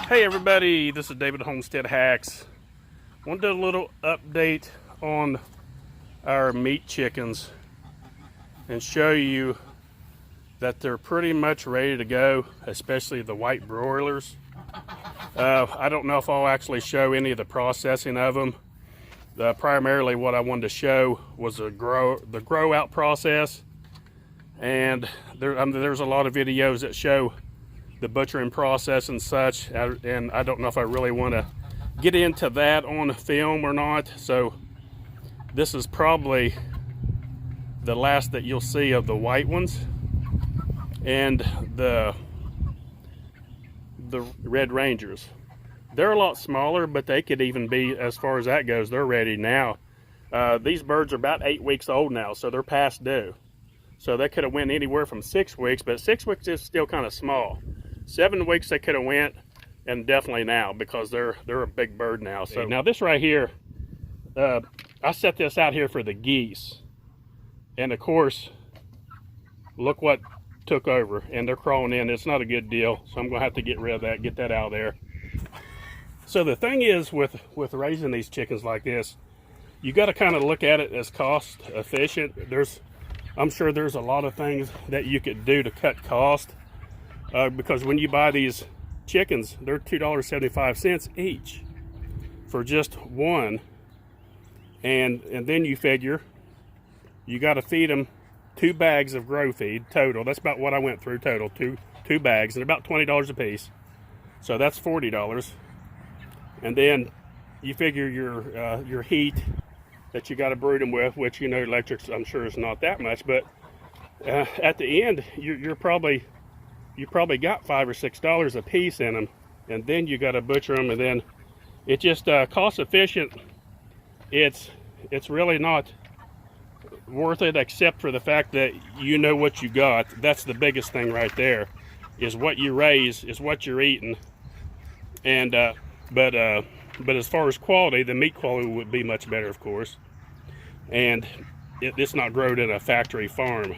Hey everybody, this is David Homestead Hacks. I want to do a little update on our meat chickens and show you that they're pretty much ready to go, especially the white broilers. I don't know if I'll actually show any of the processing of them. Primarily what I wanted to show was the grow out process, and there's a lot of videos that show the butchering process and such, and I don't know if I really want to get into that on film or not. So this is probably the last that you'll see of the white ones, and the Red Rangers. They're a lot smaller, but they could even be, as far as that goes, they're ready now. These birds are about 8 weeks old now, so they're past due. So they could have went anywhere from 6 weeks, but 6 weeks is still kind of small. 7 weeks they could have went, and definitely now, because they're a big bird now. So now this right here, I set this out here for the geese, and of course, look what took over, and they're crawling in. It's not a good deal, so I'm gonna have to get rid of that, get that out of there. So the thing is with raising these chickens like this, you got to kind of look at it as cost efficient. I'm sure there's a lot of things that you could do to cut cost. Because when you buy these chickens, they're $2.75 each for just one, and then you figure you got to feed them 2 bags of grow feed total. That's about what I went through total, two bags, and about $20 a piece. So that's $40, and then you figure your heat that you got to brood them with, which, you know, electrics I'm sure is not that much, but at the end you probably got $5 or $6 a piece in them, and then you got to butcher them, and then it just cost efficient. It's really not worth it, except for the fact that you know what you got. That's the biggest thing right there, is what you raise is what you're eating. And but as far as quality, the meat quality would be much better, of course, and it's not grown in a factory farm.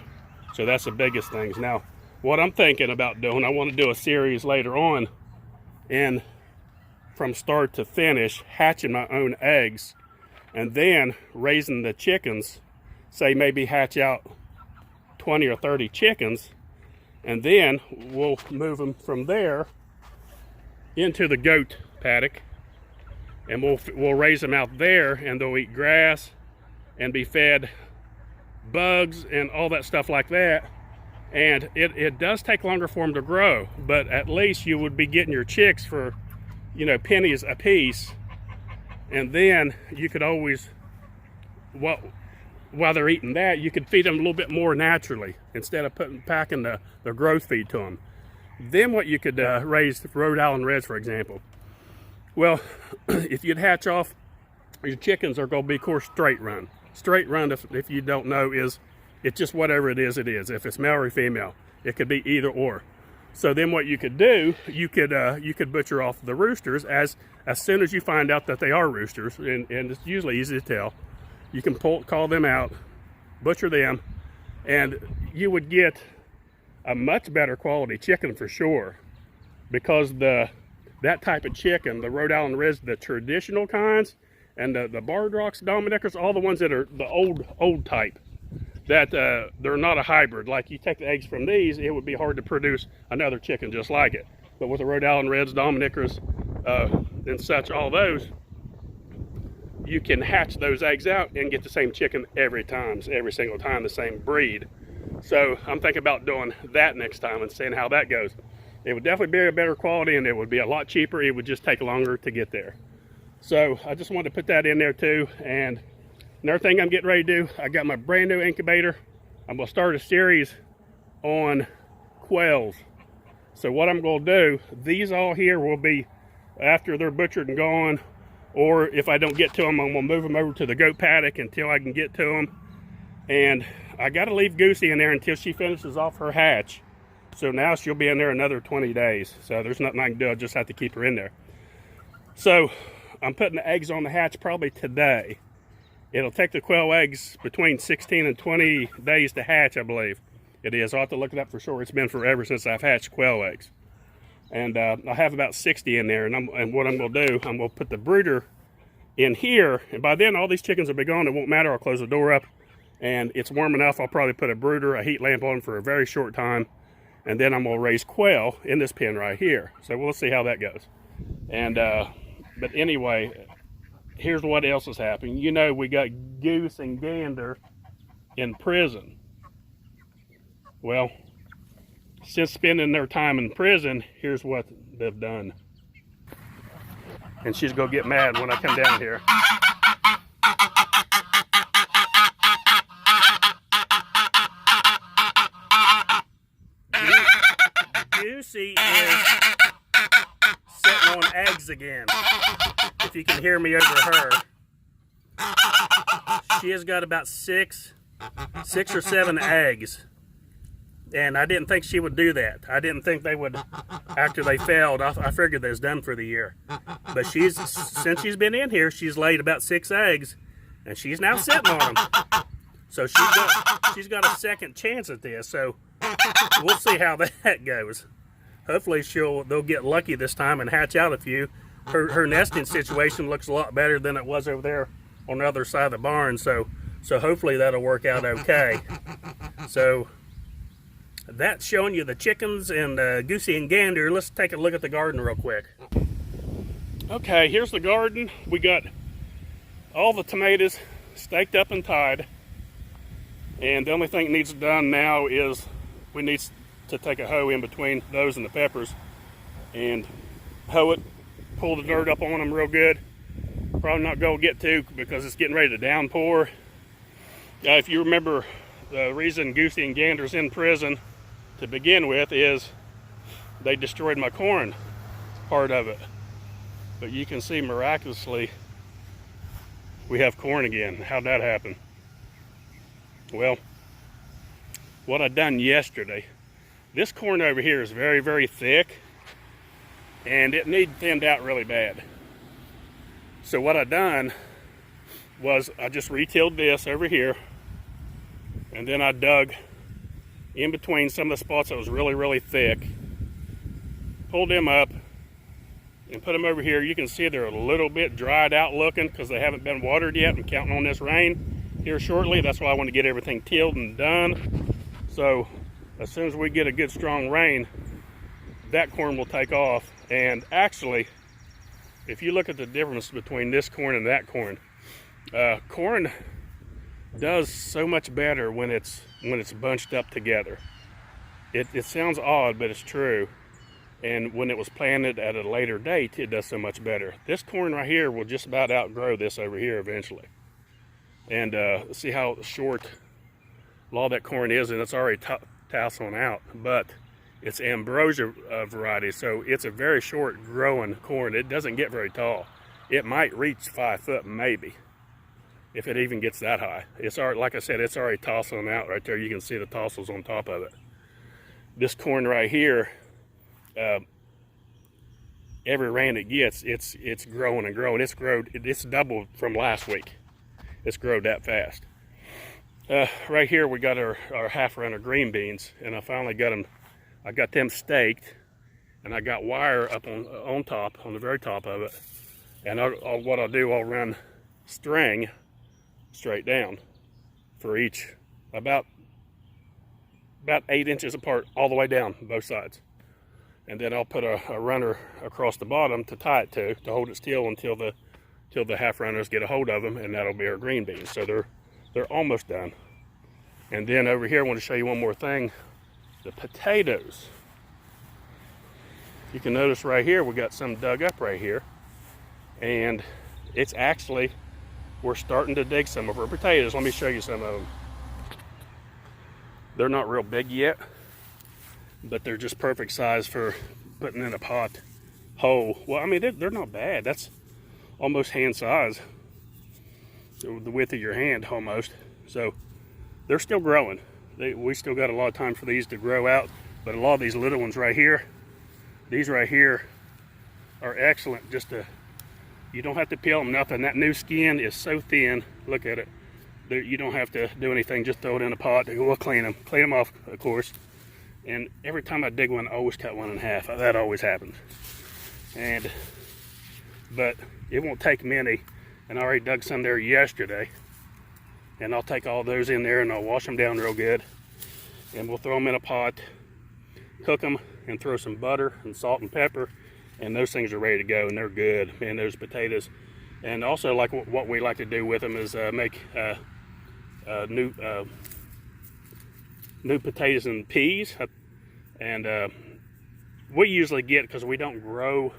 So that's the biggest things. Now what I'm thinking about doing, I want to do a series later on, and from start to finish, hatching my own eggs, and then raising the chickens. Say maybe hatch out 20 or 30 chickens, and then we'll move them from there into the goat paddock, and we'll raise them out there, and they'll eat grass and be fed bugs and all that stuff like that. And it does take longer for them to grow, but at least you would be getting your chicks for, you know, pennies a piece. And then you could always, while they're eating that, you could feed them a little bit more naturally instead of packing the growth feed to them. Then what you could raise Rhode Island Reds, for example. Well, if you'd hatch off, your chickens are going to be, of course, straight run. Straight run, if you don't know, is it's just whatever it is, it is. If it's male or female, it could be either or. So then what you could do, you could butcher off the roosters as soon as you find out that they are roosters, and it's usually easy to tell. You can call them out, butcher them, and you would get a much better quality chicken for sure, because that type of chicken, the Rhode Island Reds, the traditional kinds, and the Bardrocks, Dominickers, all the ones that are the old type, that they're not a hybrid. Like, you take the eggs from these, it would be hard to produce another chicken just like it. But with the Rhode Island Reds, Dominickers, and such, all those, you can hatch those eggs out and get the same chicken every single time, the same breed. So I'm thinking about doing that next time and seeing how that goes. It would definitely be a better quality, and it would be a lot cheaper. It would just take longer to get there. So I just wanted to put that in there too. And another thing I'm getting ready to do, I got my brand new incubator. I'm going to start a series on quails. So what I'm going to do, these all here will be after they're butchered and gone, or if I don't get to them, I'm going to move them over to the goat paddock until I can get to them. And I got to leave Goosey in there until she finishes off her hatch. So now she'll be in there another 20 days. So there's nothing I can do. I just have to keep her in there. So I'm putting the eggs on the hatch probably today. It'll take the quail eggs between 16 and 20 days to hatch, I believe. It is. I'll have to look it up for sure. It's been forever since I've hatched quail eggs. And I have about 60 in there. And what I'm going to do, I'm going to put the brooder in here. And by then, all these chickens will be gone. It won't matter. I'll close the door up. And it's warm enough. I'll probably put a brooder, a heat lamp on for a very short time. And then I'm going to raise quail in this pen right here. So we'll see how that goes. And but anyway, here's what else is happening. You know, we got Goose and Gander in prison. Well, since spending their time in prison, here's what they've done. And she's gonna get mad when I come down here. Goosey is sitting on eggs again. If you can hear me over her. She has got about six or seven eggs. And I didn't think she would do that. I didn't think they would, after they failed, I figured they was done for the year. But since she's been in here, she's laid about 6 eggs, and she's now sitting on them. So she's got a second chance at this. So we'll see how that goes. Hopefully they'll get lucky this time and hatch out a few. Her nesting situation looks a lot better than it was over there on the other side of the barn. So hopefully that'll work out okay. So that's showing you the chickens and Goosey and Gander. Let's take a look at the garden real quick. Okay, here's the garden. We got all the tomatoes staked up and tied. And the only thing that needs done now is we need to take a hoe in between those and the peppers and hoe it, pull the dirt up on them real good. Probably not going to get to because it's getting ready to downpour. If you remember, the reason Goosey and Gander's in prison to begin with is they destroyed my corn, part of it. But you can see miraculously we have corn again. How'd that happen? Well, what I done yesterday, this corn over here is very, very thick and it needs thinned out really bad. So what I done was I just retilled this over here, and then I dug in between some of the spots that was really, really thick, pulled them up and put them over here. You can see they're a little bit dried out looking because they haven't been watered yet. I'm counting on this rain here shortly. That's why I want to get everything tilled and done. So as soon as we get a good strong rain, that corn will take off. And actually, if you look at the difference between this corn and that corn, corn does so much better when it's bunched up together. It sounds odd, but it's true. And when it was planted at a later date, it does so much better. This corn right here will just about outgrow this over here eventually. And see how short a lot of that corn is, and it's already tasseling out. But it's ambrosia variety, so it's a very short growing corn. It doesn't get very tall. It might reach 5 foot maybe, if it even gets that high. It's already, like I said, it's already tasseling out right there. You can see the tassels on top of it. This corn right here, every rain it gets, it's growing and growing. It's doubled from last week. It's grown that fast. Right here we got our half run of green beans, and I finally got them. I got them staked, and I got wire up on top, on the very top of it. And what I'll do, I'll run string straight down for each, about 8 inches apart all the way down both sides. And then I'll put a runner across the bottom to tie it to hold it still until the half runners get a hold of them, and that'll be our green beans. So they're almost done. And then over here, I want to show you one more thing. The potatoes. You can notice right here, we got some dug up right here. And it's actually, we're starting to dig some of our potatoes. Let me show you some of them. They're not real big yet, but they're just perfect size for putting in a pot hole. Well, I mean, they're not bad. That's almost hand size, so the width of your hand almost. So they're still growing. We still got a lot of time for these to grow out, but a lot of these little ones right here, these right here are excellent. You don't have to peel them nothing. That new skin is so thin. Look at it. You don't have to do anything. Just throw it in a pot. We'll clean them off, of course. And every time I dig one, I always cut one in half. That always happens. But it won't take many. And I already dug some there yesterday. And I'll take all those in there and I'll wash them down real good. And we'll throw them in a pot, cook them, and throw some butter and salt and pepper. And those things are ready to go, and they're good. Man, those potatoes. And also, like what we like to do with them is make new potatoes and peas. And we usually get, because we don't grow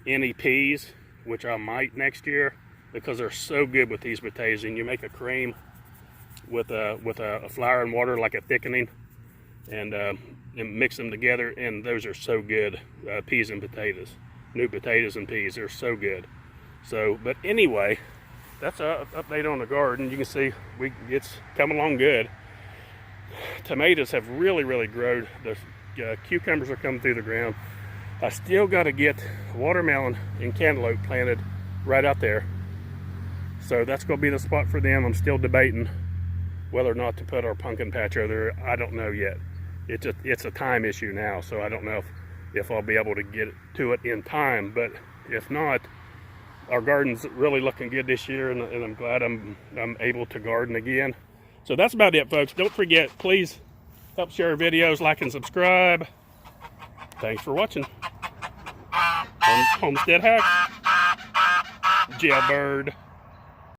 any peas, which I might next year, because they're so good with these potatoes. And you make a cream with a flour and water, like a thickening, and mix them together, and those are so good. Peas and potatoes, new potatoes and peas, they're so good. So, but anyway, that's an update on the garden. You can see it's coming along good. Tomatoes have really grown. The cucumbers are coming through the ground. I still got to get watermelon and cantaloupe planted right out there. So that's going to be the spot for them. I'm still debating whether or not to put our pumpkin patch over there. I don't know yet. It's a time issue now, so I don't know if I'll be able to get to it in time. But if not, our garden's really looking good this year, and I'm glad I'm able to garden again. So that's about it, folks. Don't forget, please help share our videos, like and subscribe. Thanks for watching. Homestead Hack. Jailbird.